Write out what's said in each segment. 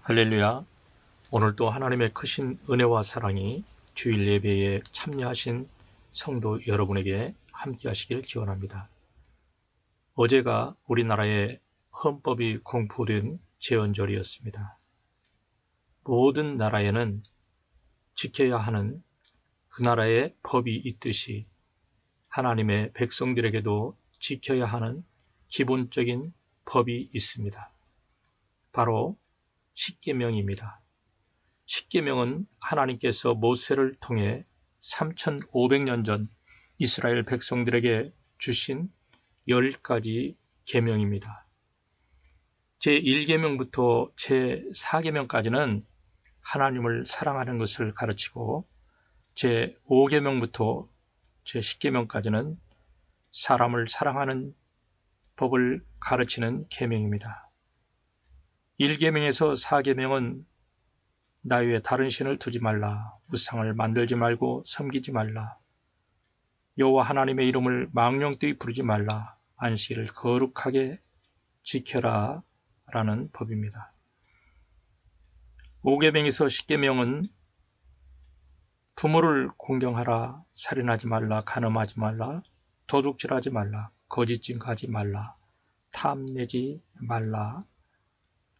할렐루야. 오늘도 하나님의 크신 은혜와 사랑이 주일 예배에 참여하신 성도 여러분에게 함께 하시길 기원합니다. 어제가 우리나라의 헌법이 공포된 제헌절이었습니다. 모든 나라에는 지켜야 하는 그 나라의 법이 있듯이 하나님의 백성들에게도 지켜야 하는 기본적인 법이 있습니다. 바로 십계명입니다. 십계명은 하나님께서 모세를 통해 3500년 전 이스라엘 백성들에게 주신 10가지 계명입니다. 제1계명부터 제4계명까지는 하나님을 사랑하는 것을 가르치고 제5계명부터 제10계명까지는 사람을 사랑하는 법을 가르치는 계명입니다. 1계명에서 4계명은 나 외에 다른 신을 두지 말라, 우상을 만들지 말고 섬기지 말라, 여호와 하나님의 이름을 망령되이 부르지 말라, 안식일을 거룩하게 지켜라 라는 법입니다. 5계명에서 10계명은 부모를 공경하라, 살인하지 말라, 간음하지 말라, 도둑질하지 말라, 거짓 증거하지 말라, 탐내지 말라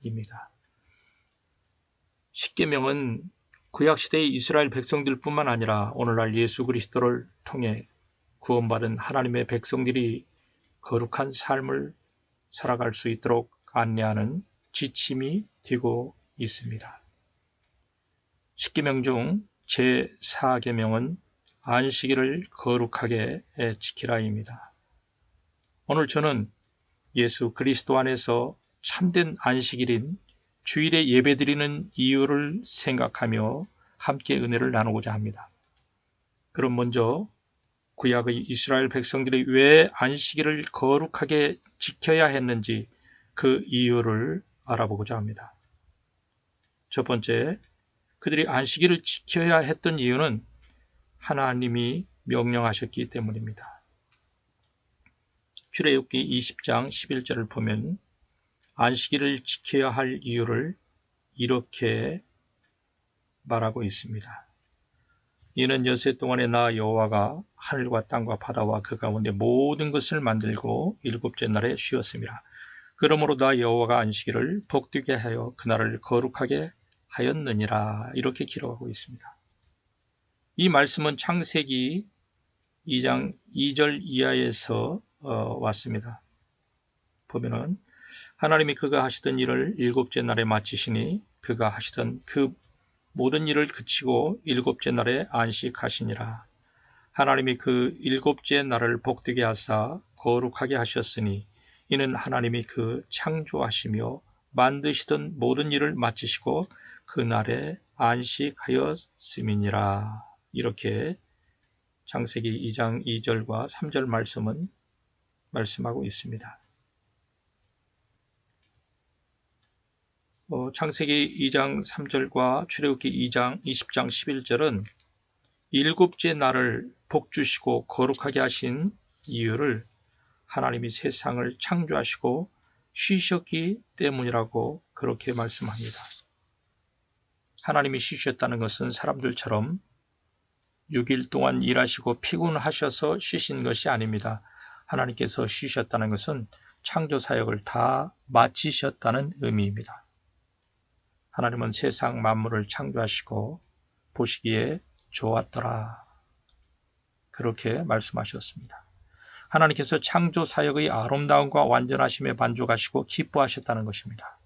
입니다. 십계명은 구약시대의 이스라엘 백성들뿐만 아니라 오늘날 예수 그리스도를 통해 구원받은 하나님의 백성들이 거룩한 삶을 살아갈 수 있도록 안내하는 지침이 되고 있습니다. 십계명 중 제4계명은 안식일을 거룩하게 지키라입니다. 오늘 저는 예수 그리스도 안에서 참된 안식일인 주일에 예배드리는 이유를 생각하며 함께 은혜를 나누고자 합니다. 그럼 먼저 구약의 이스라엘 백성들이 왜 안식일을 거룩하게 지켜야 했는지 그 이유를 알아보고자 합니다. 첫 번째, 그들이 안식일을 지켜야 했던 이유는 하나님이 명령하셨기 때문입니다. 출애굽기 20장 11절을 보면 안식일을 지켜야 할 이유를 이렇게 말하고 있습니다. 이는 엿새 동안에 나 여호와가 하늘과 땅과 바다와 그 가운데 모든 것을 만들고 일곱째 날에 쉬었습니다. 그러므로 나 여호와가 안식일을 복되게 하여 그날을 거룩하게 하였느니라. 이렇게 기록하고 있습니다. 이 말씀은 창세기 2장 2절 이하에서 왔습니다. 보면은 하나님이 그가 하시던 일을 일곱째 날에 마치시니 그가 하시던 그 모든 일을 그치고 일곱째 날에 안식하시니라. 하나님이 그 일곱째 날을 복되게 하사 거룩하게 하셨으니 이는 하나님이 그 창조하시며 만드시던 모든 일을 마치시고 그 날에 안식하였음이니라. 이렇게 창세기 2장 2절과 3절 말씀은 말씀하고 있습니다. 창세기 2장 3절과 출애굽기 2장 20장 11절은 일곱째 날을 복주시고 거룩하게 하신 이유를 하나님이 세상을 창조하시고 쉬셨기 때문이라고 그렇게 말씀합니다. 하나님이 쉬셨다는 것은 사람들처럼 6일 동안 일하시고 피곤하셔서 쉬신 것이 아닙니다. 하나님께서 쉬셨다는 것은 창조 사역을 다 마치셨다는 의미입니다. 하나님은 세상 만물을 창조하시고 보시기에 좋았더라. 그렇게 말씀하셨습니다. 하나님께서 창조 사역의 아름다움과 완전하심에 만족하시고 기뻐하셨다는 것입니다.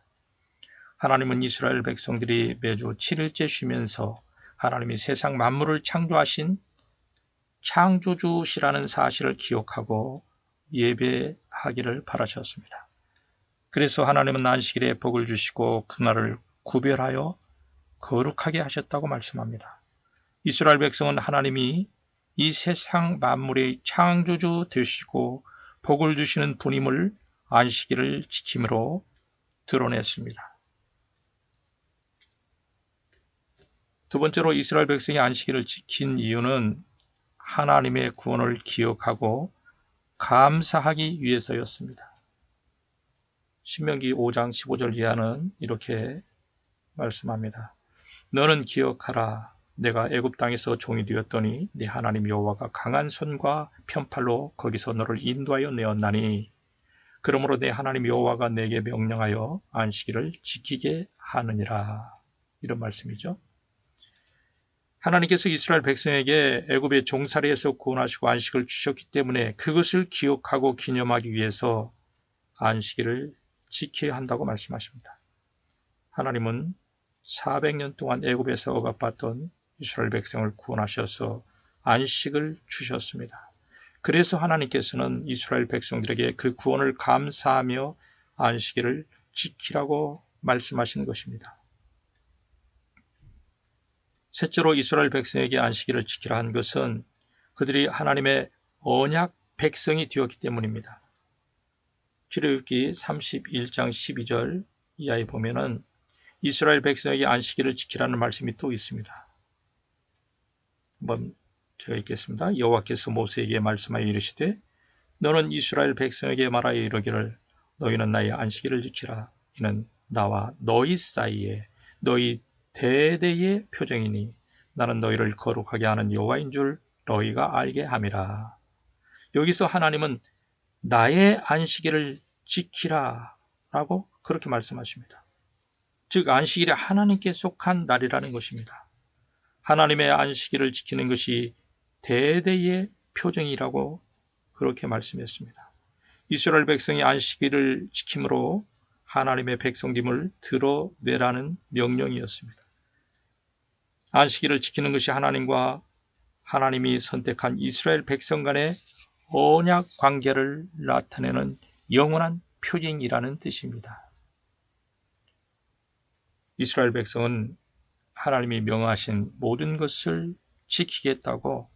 하나님은 이스라엘 백성들이 매주 7일째 쉬면서 하나님이 세상 만물을 창조하신 창조주시라는 사실을 기억하고 예배하기를 바라셨습니다. 그래서 하나님은 안식일에 복을 주시고 그날을 구별하여 거룩하게 하셨다고 말씀합니다. 이스라엘 백성은 하나님이 이 세상 만물의 창조주 되시고 복을 주시는 분임을 안식일을 지킴으로 드러냈습니다. 두 번째로 이스라엘 백성이 안식일을 지킨 이유는 하나님의 구원을 기억하고 감사하기 위해서였습니다. 신명기 5장 15절 이하는 이렇게 말씀합니다. 너는 기억하라. 내가 애굽 땅에서 종이 되었더니 네 하나님 여호와가 강한 손과 편팔로 거기서 너를 인도하여 내었나니 그러므로 내 하나님 여호와가 내게 명령하여 안식일을 지키게 하느니라. 이런 말씀이죠. 하나님께서 이스라엘 백성에게 애굽의 종살이에서 구원하시고 안식을 주셨기 때문에 그것을 기억하고 기념하기 위해서 안식일을 지켜야 한다고 말씀하십니다. 하나님은 400년 동안 애굽에서 억압받던 이스라엘 백성을 구원하셔서 안식을 주셨습니다. 그래서 하나님께서는 이스라엘 백성들에게 그 구원을 감사하며 안식일을 지키라고 말씀하신 것입니다. 셋째로 이스라엘 백성에게 안식일을 지키라 한 것은 그들이 하나님의 언약 백성이 되었기 때문입니다. 출애굽기 31장 12절 이하에 보면은 이스라엘 백성에게 안식일을 지키라는 말씀이 또 있습니다. 한번 제가 읽겠습니다. 여호와께서 모세에게 말씀하여 이르시되 너는 이스라엘 백성에게 말하여 이르기를 너희는 나의 안식일을 지키라. 이는 나와 너희 사이에 너희 대대의 표정이니 나는 너희를 거룩하게 하는 여호와인 줄 너희가 알게 함이라. 여기서 하나님은 나의 안식일을 지키라 라고 그렇게 말씀하십니다. 즉 안식일이 하나님께 속한 날이라는 것입니다. 하나님의 안식일을 지키는 것이 대대의 표정이라고 그렇게 말씀했습니다. 이스라엘 백성이 안식일을 지킴으로 하나님의 백성됨을 드러내라는 명령이었습니다. 안식일을 지키는 것이 하나님과 하나님이 선택한 이스라엘 백성 간의 언약 관계를 나타내는 영원한 표징이라는 뜻입니다. 이스라엘 백성은 하나님이 명하신 모든 것을 지키겠다고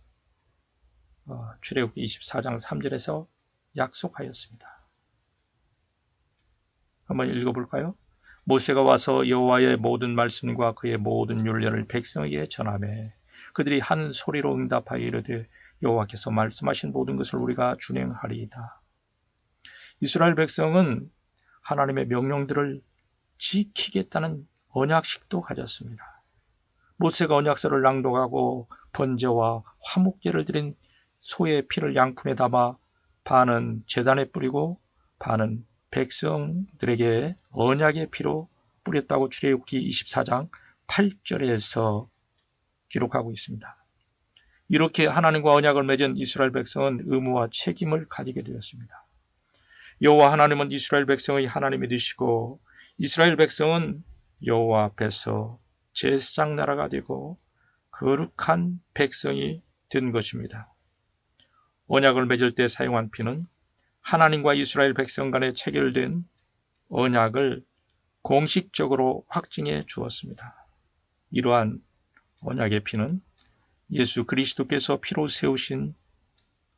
출애굽기 24장 3절에서 약속하였습니다. 한번 읽어볼까요? 모세가 와서 여호와의 모든 말씀과 그의 모든 율례를 백성에게 전하매 그들이 한 소리로 응답하여 이르되 여호와께서 말씀하신 모든 것을 우리가 준행하리이다. 이스라엘 백성은 하나님의 명령들을 지키겠다는 언약식도 가졌습니다. 모세가 언약서를 낭독하고 번제와 화목제를 드린 소의 피를 양푼에 담아 반은 제단에 뿌리고 반은 백성들에게 언약의 피로 뿌렸다고 출애굽기 24장 8절에서 기록하고 있습니다. 이렇게 하나님과 언약을 맺은 이스라엘 백성은 의무와 책임을 가지게 되었습니다. 여호와 하나님은 이스라엘 백성의 하나님이 되시고 이스라엘 백성은 여호와 앞에서 제사장 나라가 되고 거룩한 백성이 된 것입니다. 언약을 맺을 때 사용한 피는 하나님과 이스라엘 백성 간에 체결된 언약을 공식적으로 확증해 주었습니다. 이러한 언약의 피는 예수 그리스도께서 피로 세우신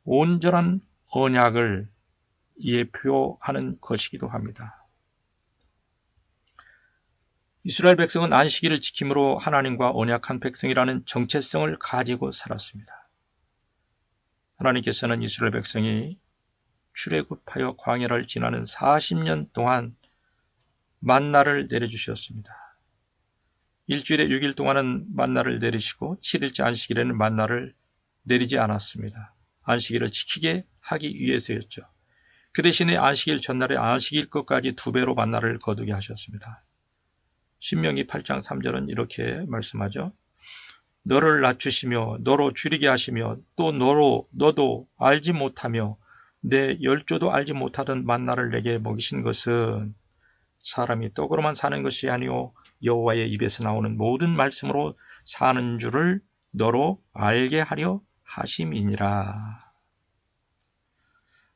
온전한 언약을 예표하는 것이기도 합니다. 이스라엘 백성은 안식일을 지킴으로 하나님과 언약한 백성이라는 정체성을 가지고 살았습니다. 하나님께서는 이스라엘 백성이 출애굽하여 광야를 지나는 40년 동안 만나를 내려주셨습니다. 일주일에 6일 동안은 만나를 내리시고 7일째 안식일에는 만나를 내리지 않았습니다. 안식일을 지키게 하기 위해서였죠. 그 대신에 안식일 전날에 안식일 것까지 2배로 만나를 거두게 하셨습니다. 신명기 8장 3절은 이렇게 말씀하죠. 너를 낮추시며 너로 줄이게 하시며 또 너도 알지 못하며 내 열조도 알지 못하던 만나를 내게 먹이신 것은 사람이 떡으로만 사는 것이 아니오 여호와의 입에서 나오는 모든 말씀으로 사는 줄을 너로 알게 하려 하심이니라.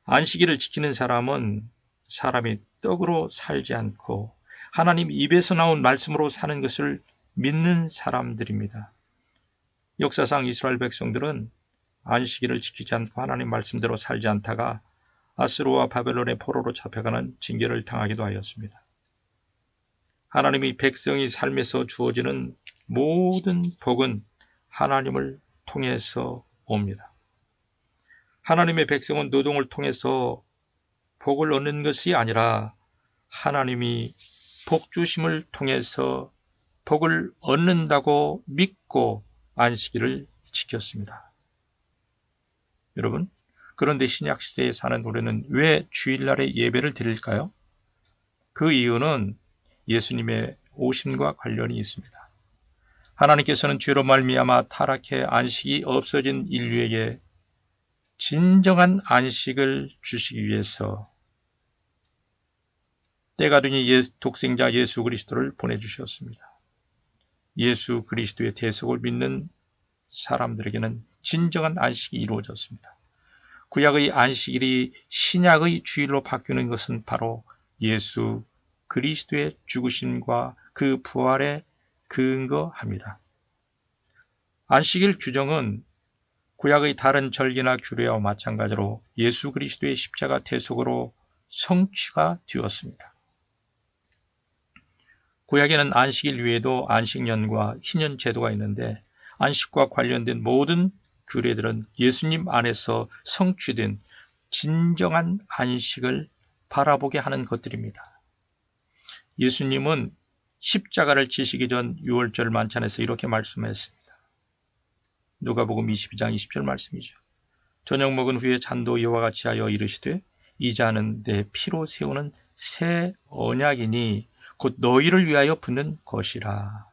안식일을 지키는 사람은 사람이 떡으로 살지 않고 하나님 입에서 나온 말씀으로 사는 것을 믿는 사람들입니다. 역사상 이스라엘 백성들은 안식일을 지키지 않고 하나님 말씀대로 살지 않다가 아수르와 바벨론의 포로로 잡혀가는 징계를 당하기도 하였습니다. 하나님이 백성이 삶에서 주어지는 모든 복은 하나님을 통해서 옵니다. 하나님의 백성은 노동을 통해서 복을 얻는 것이 아니라 하나님이 복 주심을 통해서 복을 얻는다고 믿고 안식일을 지켰습니다. 여러분, 그런데 신약시대에 사는 우리는 왜 주일날에 예배를 드릴까요? 그 이유는 예수님의 오심과 관련이 있습니다. 하나님께서는 죄로 말미암아 타락해 안식이 없어진 인류에게 진정한 안식을 주시기 위해서 때가 되니 독생자 예수 그리스도를 보내주셨습니다. 예수 그리스도의 대속을 믿는 사람들에게는 진정한 안식이 이루어졌습니다. 구약의 안식일이 신약의 주일로 바뀌는 것은 바로 예수 그리스도의 죽으심과 그 부활에 근거합니다. 안식일 규정은 구약의 다른 절기나 규례와 마찬가지로 예수 그리스도의 십자가 대속으로 성취가 되었습니다. 구약에는 안식일 외에도 안식년과 희년 제도가 있는데 안식과 관련된 모든 규례들은 예수님 안에서 성취된 진정한 안식을 바라보게 하는 것들입니다. 예수님은 십자가를 지시기 전 유월절 만찬에서 이렇게 말씀했습니다. 누가복음 22장 20절 말씀이죠. 저녁 먹은 후에 잔도 이와 같이 하여 이르시되 이 잔은 내 피로 세우는 새 언약이니 곧 너희를 위하여 붓는 것이라.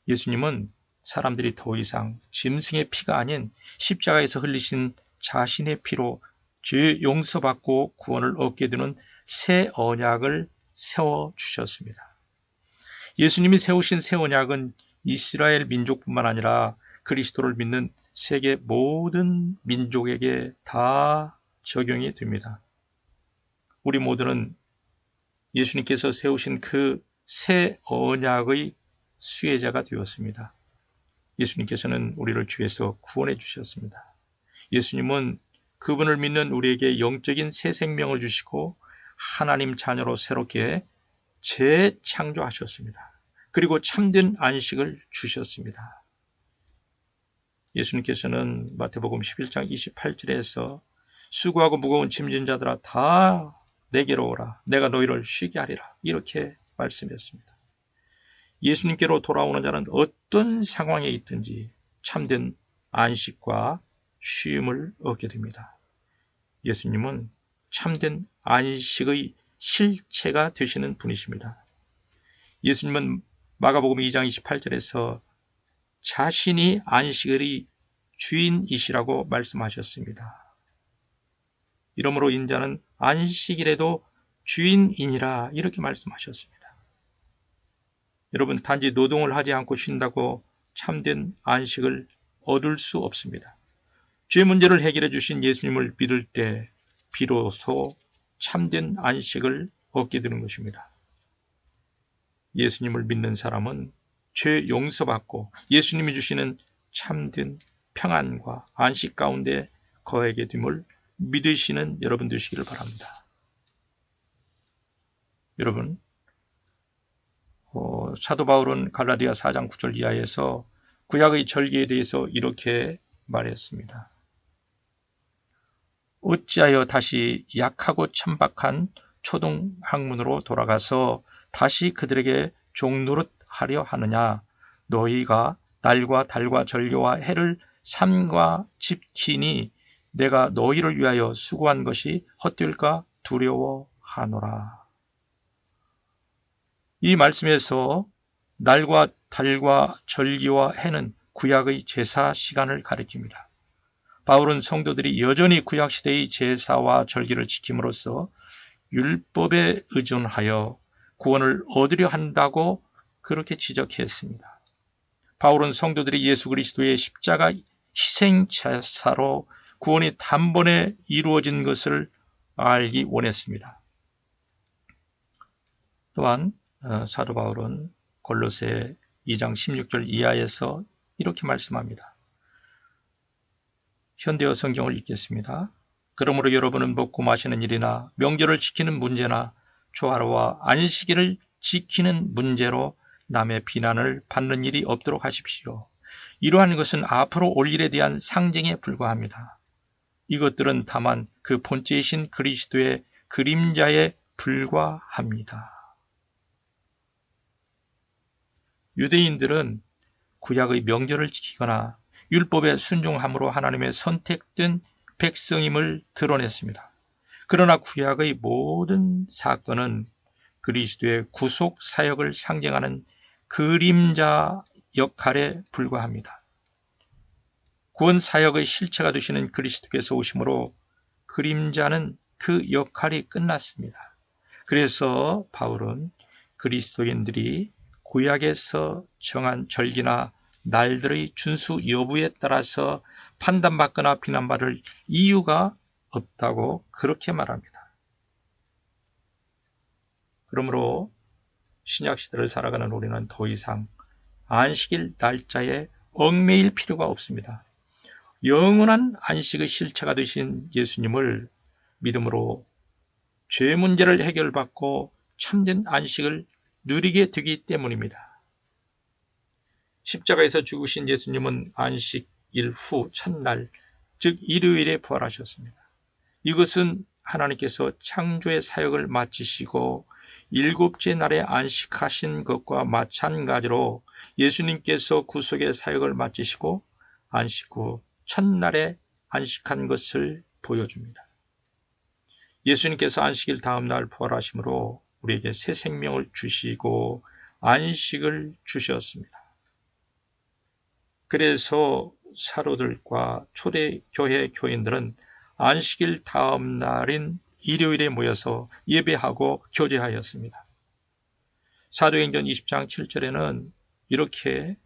예수님은 사람들이 더 이상 짐승의 피가 아닌 십자가에서 흘리신 자신의 피로 죄 용서받고 구원을 얻게 되는 새 언약을 세워주셨습니다. 예수님이 세우신 새 언약은 이스라엘 민족뿐만 아니라 그리스도를 믿는 세계 모든 민족에게 다 적용이 됩니다. 우리 모두는 예수님께서 세우신 그 새 언약의 수혜자가 되었습니다. 예수님께서는 우리를 죄에서 구원해 주셨습니다. 예수님은 그분을 믿는 우리에게 영적인 새 생명을 주시고 하나님 자녀로 새롭게 재창조하셨습니다. 그리고 참된 안식을 주셨습니다. 예수님께서는 마태복음 11장 28절에서 수고하고 무거운 짐진 자들아 다 내게로 오라. 내가 너희를 쉬게 하리라. 이렇게 말씀했습니다. 예수님께로 돌아오는 자는 어떤 상황에 있든지 참된 안식과 쉼을 얻게 됩니다. 예수님은 참된 안식의 실체가 되시는 분이십니다. 예수님은 마가복음 2장 28절에서 자신이 안식일의 주인이시라고 말씀하셨습니다. 이러므로 인자는 안식일에도 주인이니라 이렇게 말씀하셨습니다. 여러분, 단지 노동을 하지 않고 쉰다고 참된 안식을 얻을 수 없습니다. 죄 문제를 해결해 주신 예수님을 믿을 때 비로소 참된 안식을 얻게 되는 것입니다. 예수님을 믿는 사람은 죄 용서받고 예수님이 주시는 참된 평안과 안식 가운데 거하게 됨을 믿으시는 여러분 되시기를 바랍니다. 여러분, 사도 바울은 갈라디아 4장 9절 이하에서 구약의 절기에 대해서 이렇게 말했습니다. 어찌하여 다시 약하고 천박한 초등학문으로 돌아가서 다시 그들에게 종노릇하려 하느냐. 너희가 날과 달과 절기와 해를 삼가 지키니 내가 너희를 위하여 수고한 것이 헛될까 두려워하노라. 이 말씀에서 날과 달과 절기와 해는 구약의 제사 시간을 가리킵니다. 바울은 성도들이 여전히 구약시대의 제사와 절기를 지킴으로써 율법에 의존하여 구원을 얻으려 한다고 그렇게 지적했습니다. 바울은 성도들이 예수 그리스도의 십자가 희생제사로 구원이 단번에 이루어진 것을 알기 원했습니다. 또한 사도 바울은 골로새 2장 16절 이하에서 이렇게 말씀합니다. 현대어 성경을 읽겠습니다. 그러므로 여러분은 먹고 마시는 일이나 명절을 지키는 문제나 초하루와 안식일을 지키는 문제로 남의 비난을 받는 일이 없도록 하십시오. 이러한 것은 앞으로 올 일에 대한 상징에 불과합니다. 이것들은 다만 그 본체이신 그리스도의 그림자에 불과합니다. 유대인들은 구약의 명절을 지키거나 율법에 순종함으로 하나님의 선택된 백성임을 드러냈습니다. 그러나 구약의 모든 사건은 그리스도의 구속 사역을 상징하는 그림자 역할에 불과합니다. 구원 사역의 실체가 되시는 그리스도께서 오심으로 그림자는 그 역할이 끝났습니다. 그래서 바울은 그리스도인들이 구약에서 정한 절기나 날들의 준수 여부에 따라서 판단받거나 비난받을 이유가 없다고 그렇게 말합니다. 그러므로 신약시대를 살아가는 우리는 더 이상 안식일 날짜에 얽매일 필요가 없습니다. 영원한 안식의 실체가 되신 예수님을 믿음으로 죄 문제를 해결받고 참된 안식을 누리게 되기 때문입니다. 십자가에서 죽으신 예수님은 안식일 후 첫날, 즉 일요일에 부활하셨습니다. 이것은 하나님께서 창조의 사역을 마치시고 일곱째 날에 안식하신 것과 마찬가지로 예수님께서 구속의 사역을 마치시고 안식 후 첫날에 안식한 것을 보여줍니다. 예수님께서 안식일 다음 날 부활하심으로 우리에게 새 생명을 주시고 안식을 주셨습니다. 그래서 사도들과 초대교회 교인들은 안식일 다음 날인 일요일에 모여서 예배하고 교제하였습니다. 사도행전 20장 7절에는 이렇게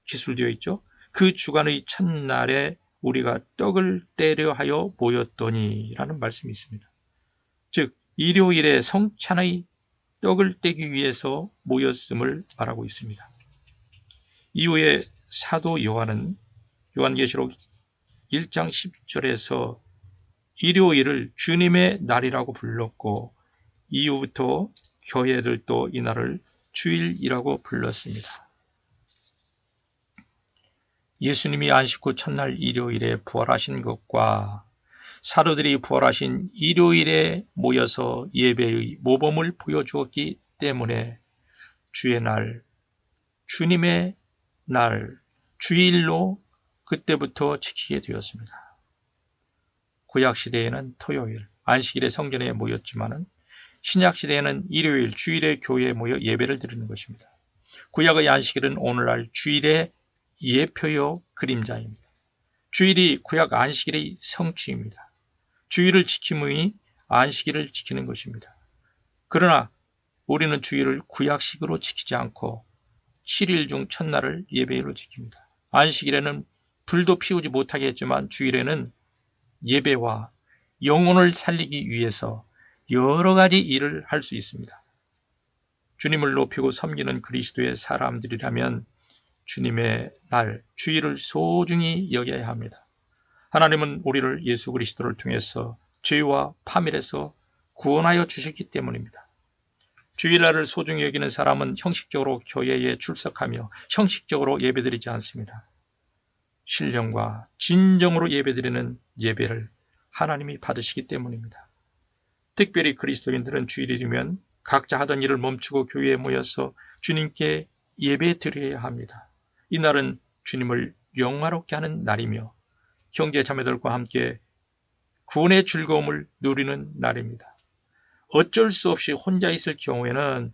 기술되어 있죠. 그 주간의 첫날에 우리가 떡을 떼려 하여 모였더니 라는 말씀이 있습니다. 즉 일요일에 성찬의 떡을 떼기 위해서 모였음을 말하고 있습니다. 이후에 사도 요한은 요한계시록 1장 10절에서 일요일을 주님의 날이라고 불렀고 이후부터 교회들도 이 날을 주일이라고 불렀습니다. 예수님이 안식 후 첫날 일요일에 부활하신 것과 사도들이 부활하신 일요일에 모여서 예배의 모범을 보여주었기 때문에 주의 날, 주님의 날, 주일로 그때부터 지키게 되었습니다. 구약시대에는 토요일, 안식일에 성전에 모였지만 신약시대에는 일요일, 주일에 교회에 모여 예배를 드리는 것입니다. 구약의 안식일은 오늘날 주일의 예표요 그림자입니다. 주일이 구약 안식일의 성취입니다. 주일을 지킴이 안식일을 지키는 것입니다. 그러나 우리는 주일을 구약식으로 지키지 않고 7일 중 첫날을 예배일로 지킵니다. 안식일에는 불도 피우지 못하게 했지만 주일에는 예배와 영혼을 살리기 위해서 여러 가지 일을 할 수 있습니다. 주님을 높이고 섬기는 그리스도의 사람들이라면 주님의 날, 주일을 소중히 여겨야 합니다. 하나님은 우리를 예수 그리스도를 통해서 죄와 파멸에서 구원하여 주셨기 때문입니다. 주일날을 소중히 여기는 사람은 형식적으로 교회에 출석하며 형식적으로 예배드리지 않습니다. 신령과 진정으로 예배드리는 예배를 하나님이 받으시기 때문입니다. 특별히 그리스도인들은 주일이 되면 각자 하던 일을 멈추고 교회에 모여서 주님께 예배드려야 합니다. 이날은 주님을 영화롭게 하는 날이며 형제 자매들과 함께 구원의 즐거움을 누리는 날입니다. 어쩔 수 없이 혼자 있을 경우에는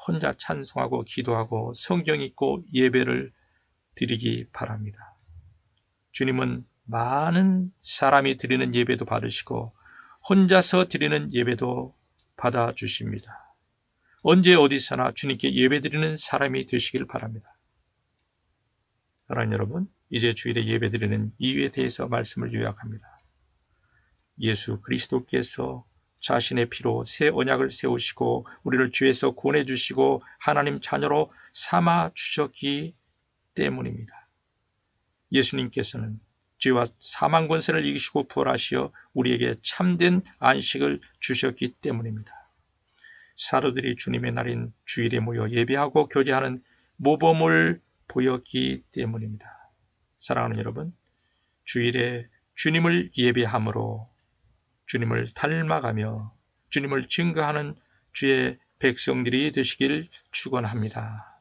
혼자 찬송하고 기도하고 성경 읽고 예배를 드리기 바랍니다. 주님은 많은 사람이 드리는 예배도 받으시고 혼자서 드리는 예배도 받아주십니다. 언제 어디서나 주님께 예배드리는 사람이 되시길 바랍니다. 사랑하는 여러분, 이제 주일에 예배드리는 이유에 대해서 말씀을 요약합니다. 예수 그리스도께서 자신의 피로 새 언약을 세우시고 우리를 죄에서 구원해 주시고 하나님 자녀로 삼아 주셨기 때문입니다. 예수님께서는 죄와 사망 권세를 이기시고 부활하시어 우리에게 참된 안식을 주셨기 때문입니다. 사도들이 주님의 날인 주일에 모여 예배하고 교제하는 모범을 보였기 때문입니다. 사랑하는 여러분, 주일에 주님을 예배함으로 주님을 닮아가며 주님을 증거하는 주의 백성들이 되시길 축원합니다.